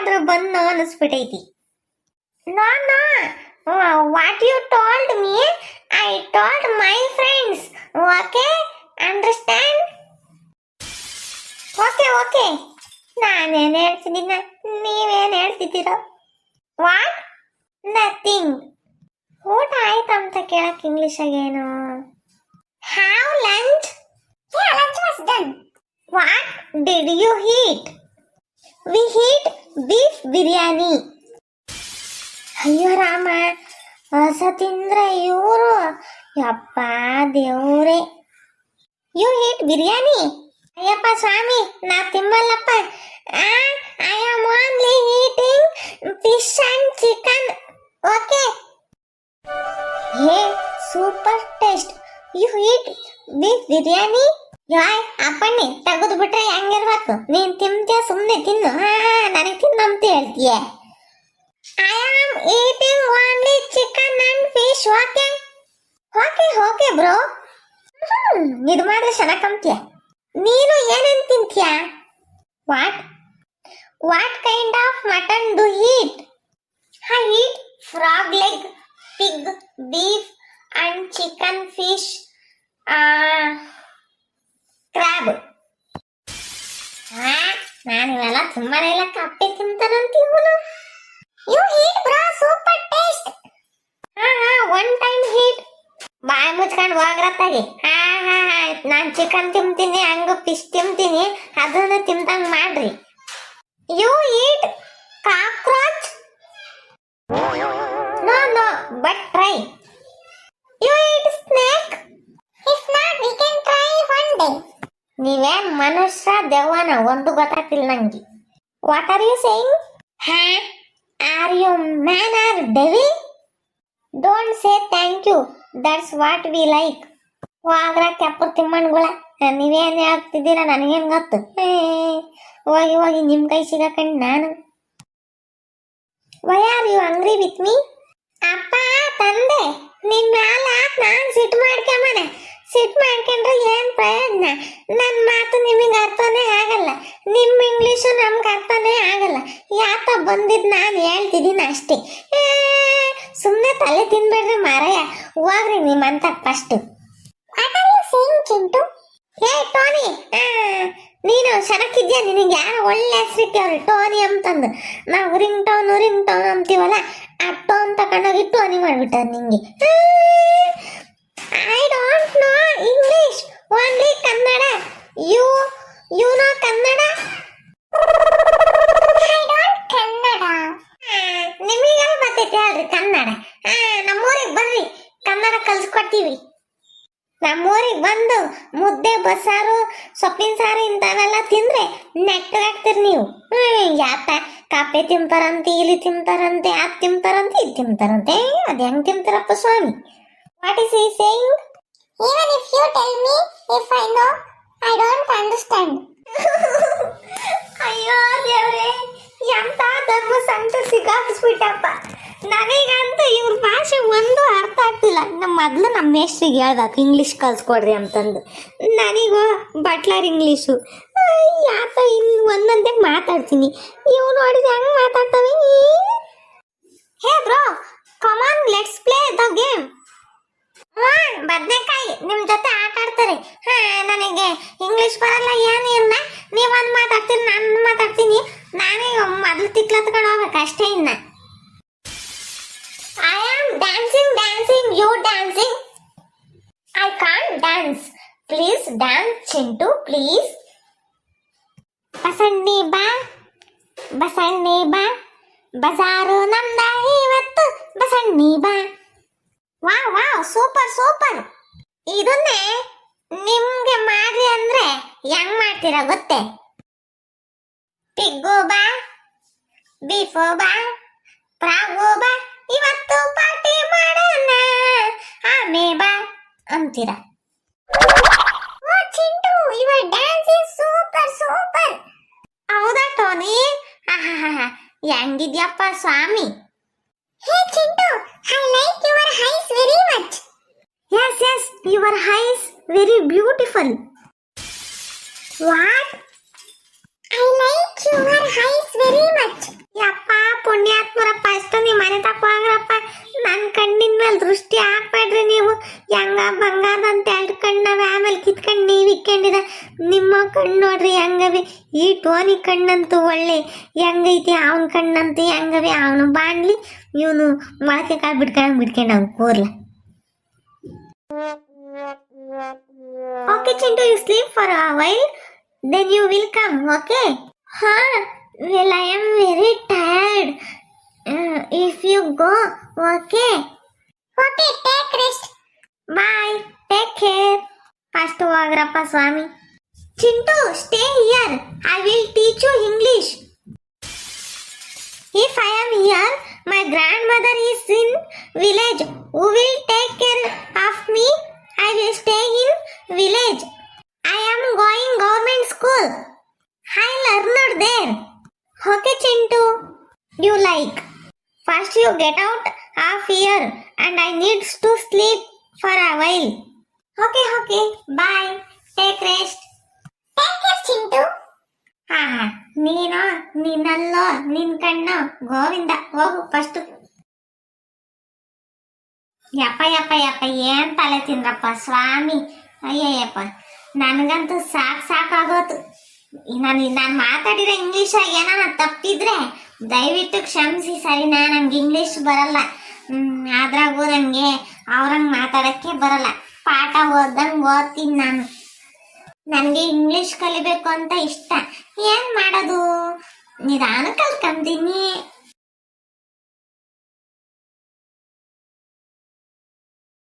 ಯಾಕಾದ್ರೂ ಬಂದು ಅನಿಸ್ಬಿಟ್ಟೈತಿ. No no, what you told me I told my friends. Okay, understand? Okay okay, ನಾನೇನು ಹೇಳ್ತಿದ್ದೀನ, ನೀವೇನು ಹೇಳ್ತಿದ್ದೀರೋ? ವಾಟ್? ನಥಿಂಗ್. ಊಟ ಆಯ್ತಂತ ಕೇಳಕ್ ಇಂಗ್ಲಿಷಾಗೇನು? Have lunch? Yeah, lunch was done. What did you eat? We eat beef biryani. ಅಯ್ಯೋ ರಾಮ, ಹೊಸ ತಿಂದ್ರೆ ಇವರು, ಯಪ್ಪ ದೇವ್ರೆ. You eat biryani? ಅಯ್ಯಪ್ಪ ಸ್ವಾಮಿ, ನಾ ತಿಂಬಲ್ಲಪ್ಪ. I am only eating fish and chicken. Okay. Hey, super taste. You eat beef biryani? ಯಾಯ್ ಅಪ್ಪಣ್ಣಿ, ತೆಗೆದು ಬಿಟ್ರೆ ಹೆಂಗಿರ್ಬೇಕು? ನೀನ್ ತಿಂತೀಯ, ಸುಮ್ಮನೆ ತಿನ್ನು. ನನಗೆ ತಿನ್ನಂತ ಹೇಳ್ತೀಯ. I am eating only chicken and fish. Okay okay okay bro. ಇದು ಮಾಡಿದ್ರೆ ಚೆನ್ನಾಗಿ ಕಂತೀಯ. ನೀನು ಏನೇನು ತಿಂತೀಯ? What what kind of mutton do eat? I eat frog leg, pig, beef and chicken, fish, crab. ನಾನು ಇವೆಲ್ಲ ತುಂಬಾನೇ ಇಲ್ಲ, ಕಪ್ಪೆ ತಿಂತಾನಂತ ಇವನು. You eat bro, super taste. One time eat. ಬಾಯಿ ಮುಚ್ಕೊಂಡು ಹೋಗ್ರತ್ತಾಗಿ. ನಾನು ಚಿಕನ್ ತಿಂತೀನಿ, ಹಂಗ ಫಿಶ್ ತಿಂತೀನಿ, ಅದನ್ನು ತಿಂತಂಗ್ ಮಾಡ್ರಿ. You eat cockroach? No, no, but try. You eat snake? If not, we can try one day. ನೀವೇನ್ ಮನುಷ್ಯ ದೆವ್ವನ ಒಂದು ಗೊತ್ತಾಗ್ತಿಲ್ಲ ನಂಗೆ. What are you saying? Are you man or devil? Don't say thank you. That's what we like. ಹೋಗ್ರ ಕೆಪ್ಪರ್ ತಿಮ್ಮಣ್ಗಳ, ನೀವೇನ್ ಹೇಳ್ತಿದ್ದೀರಾ ನನಗೇನ್ ಗೊತ್ತು. ಹೋಗಿ ಹೋಗಿ ನಿಮ್ ಕೈ ಸಿಗಕಂಡು ನಾನು. Why are you angry with me? ಅಪ್ಪ ತಂದೆ, ನಿನ್ ಮ್ಯಾಲ ನಾನ್ ಸಿಟ್ಟು ಮಾಡ್ಕೊಂಬನೆ. ಸಿಟ್ಟು ಮಾಡ್ಕೊಂಡ್ರೆ ಏನ್ ಪ್ರಯೋಜನ? ನನ್ನ ಮಾತು ನಿಮಗೆ ಅರ್ಥನೇ ಆಗಲ್ಲ, ನಿಮ್ಮ ಇಂಗ್ಲೀಷು ನಮ್ಗೆ ಅರ್ಥನೇ ಆಗಲ್ಲ. ಯಾಕ ಬಂದಿದ್ ನಾನು ಹೇಳ್ತಿದ್ದೀನಿ ಅಷ್ಟೇ. ಸುಮ್ಮನೆ ತಲೆ ತಿನ್ಬೇಡ್ರಿ ಮಾರಾಯ. ಹೋಗ್ರಿ ನಿಮ್ಮಂತ ಫಸ್ಟ್. ಚಿಂಟು? ಏ ಟೋನಿ, ನೀನು ಸರಕಿದ್ಯಾ? ನಿನಗೆ ಯಾರು ಒಳ್ಳೆ ಹೆಸರಿಟ್ಟವ್ರಿ ಟೋನಿ ಅಂತಂದು. ನಾವು ರಿಂಗ್ ಟೌನ್ ಅಂತೀವಲ್ಲ, ಆ ಟೋನ್ ತಗೊಂಡೋಗಿ ಟೋನಿ ಮಾಡ್ಬಿಟ್ಟಾರ ನಿಂಗೆ. I don't know English, only Kannada. You know Kannada? I don't Kannada. ನಿಮಗೆಲ್ಲ ಬರ್ತೈತೆ ಹೇಳ್ರಿ ಕನ್ನಡ. ನಮ್ಮೂರಿಗೆ ಬರ್ರಿ, ಕನ್ನಡ ಕಲ್ಸ್ಕೊಡ್ತೀವಿ. ನಮ್ಮೂರಿಗೆ ಬಂದು ಮುದ್ದೆ, ಬಸ್ಸಾರು, ಸೊಪ್ಪಿನ ಸಾರು ಇಂಥವೆಲ್ಲ ತಿಂದ್ರೆ ನೆಟ್ಟಗಾಗ್ತೀರಿ ನೀವು. ಯಾಕ ಕಾಪೆ ತಿಂತಾರಂತೆ, ಇಲ್ಲಿ ತಿಂತಾರಂತೆ, ಅದು ತಿಂತಾರಂತೆ, ಇದು ತಿಂತಾರಂತೆ. ಅದು ಹೆಂಗ್ ತಿಂತಾರಪ್ಪ ಸ್ವಾಮಿ? What is he saying? Even if you tell me, if I know, I don't understand. ಅಯ್ಯೋ ದೇವ್ರೆ, ಎಂತ ಧರ್ಮ ಸಂತ ಸಿಗಾಕ್ಸ್ಬಿಟ್ಟಪ್ಪ. ನನಗಂತೂ ಇವ್ರ ಭಾಷೆ ಒಂದು ಅರ್ಥ ಆಗ್ತಿಲ್ಲ. ಮೊದಲು ನಮ್ಮ ಮೇಷ್ಟ್ರಿಗೆ ಹೇಳ್ದಾಕ ಇಂಗ್ಲೀಷ್ ಕಲ್ಸ್ಕೊಡ್ರಿ ಅಂತಂದು. ನನಗೂ ಬಟ್ಲರ್ ಇಂಗ್ಲೀಷು. ಯಾಕ ಇನ್ನು ಒಂದೊಂದೇ ಮಾತಾಡ್ತೀನಿ. ಇವು ನೋಡಿದ್ರೆ ಹೆಂಗೆ ಮಾತಾಡ್ತವೆ. Hey bro, come on let's play the game. ಬದನೆಕಾಯಿ ನಿಮ್ಮ ಜೊತೆ ಆಟ ಆಡ್ತಾರೆ. ನನಗೆ ಇಂಗ್ಲೀಷ್ ಬರಲ್ಲ, ಏನು ಇಲ್ಲ. ನೀವೊಂದು ಮಾತಾಡ್ತೀನಿ, ನಾನು ಮಾತಾಡ್ತೀನಿ. ನಾನೇ ಮೊದಲು ತಿಕ್ಲತ್ಕೊಂಡು ಹೋಗ್ಬೇಕು ಅಷ್ಟೇ. ಇನ್ನ I am dancing, you dancing. I can't dance. Please dance, Chintu, please. Basanni ಬಾ, ಬಸಣ್ಣಿ ಬಾ, ಬಜಾರು ನಮ್ದ ಇವತ್ತು, ಬಸಣ್ಣಿ ಬಾ. Wow, super super. ಇದನ್ನೇ ನಿಮ್ಗೆ ಮಾಡ್ರಿ ಅಂದ್ರೆ ಹೆಂಗ್ ಮಾಡ್ತೀರಾ ಗೊತ್ತೇ? ಪಿಗ್ಗು ಬಾ, ಬೀಫು ಬಾ, ಪ್ರಾಗು ಬಾ, ಇವತ್ತು ಪಾರ್ಟಿ ಮಾಡೋಣ, ಆಮೆ ಬಾ ಅಂತೀರಾ. Oh Chintu, your dance is super super. ಹೌದಾ ಟೋನಿ? ಹೆಂಗಿದ್ಯಪ್ಪ ಸ್ವಾಮಿ? Hey Chintu, I like your eyes very much. Yes, your eyes very beautiful. What? I like your eyes very much. ಕಣ್ಣಂತೂ ಒಳ್ಳೆ ಹೆಂಗೈತಿ, ಅವನ ಕಣ್ಣಂತೂ ಹೆಂಗವೆ, ಅವನು ಬಾಣ್ಲಿ, ಇವನು ಮೊಳಕೆ ಕಾಳು ಬಿಡ್ಕೊಂಡು ಅವ್ನು ಕೂರ್ಲ. Okay, Chintu, you sleep for a while, then you will come, okay? Huh? Well, I am very tired. If you go, okay? Okay, take rest. Bye. Take care. First ಹೋಗ್ರಪ್ಪ Swami. Chintu, stay here. I will teach you English. If I am here, my grandmother is in village. Who will take care of me? I will stay in village. I am going government school. I learned there. Okay, Chintu. You like. First you get out of here and I need to sleep for a while. Okay. Bye. Take rest. Take care, Chintu. ನೀನಲ್ಲೋ ನಿನ್ ಕಣ್ಣು ಗೋವಿಂದ, ಹೋಗು first. ಯಪ್ಪ ಏನ್ ತಲೆ ತಿಂದ್ರಪ್ಪ ಸ್ವಾಮಿ. ಅಯ್ಯಯ್ಯಪ್ಪ, ನನಗಂತೂ ಸಾಕಾಗೋತು. ನಾನು ಮಾತಾಡಿರೋ ಇಂಗ್ಲೀಷಾಗ ಏನಾನ ತಪ್ಪಿದ್ರೆ ದಯವಿಟ್ಟು ಕ್ಷಮಿಸಿ, ಸರಿನಾ? ನಂಗೆ ಇಂಗ್ಲೀಷ್ ಬರಲ್ಲ, ಅದ್ರಾಗೂ ನಂಗೆ ಅವ್ರಂಗೆ ಮಾತಾಡೋಕ್ಕೆ ಬರಲ್ಲ. ಪಾಠ ಓದ್ದಂಗೆ ಓದ್ತೀನಿ ನಾನು. ನನಗೆ ಇಂಗ್ಲೀಷ್ ಕಲಿಬೇಕು ಅಂತ ಇಷ್ಟ. ಏನು ಮಾಡೋದು, ನಿಧಾನ ಕಲ್ತ್ಕೊಂತೀನಿ.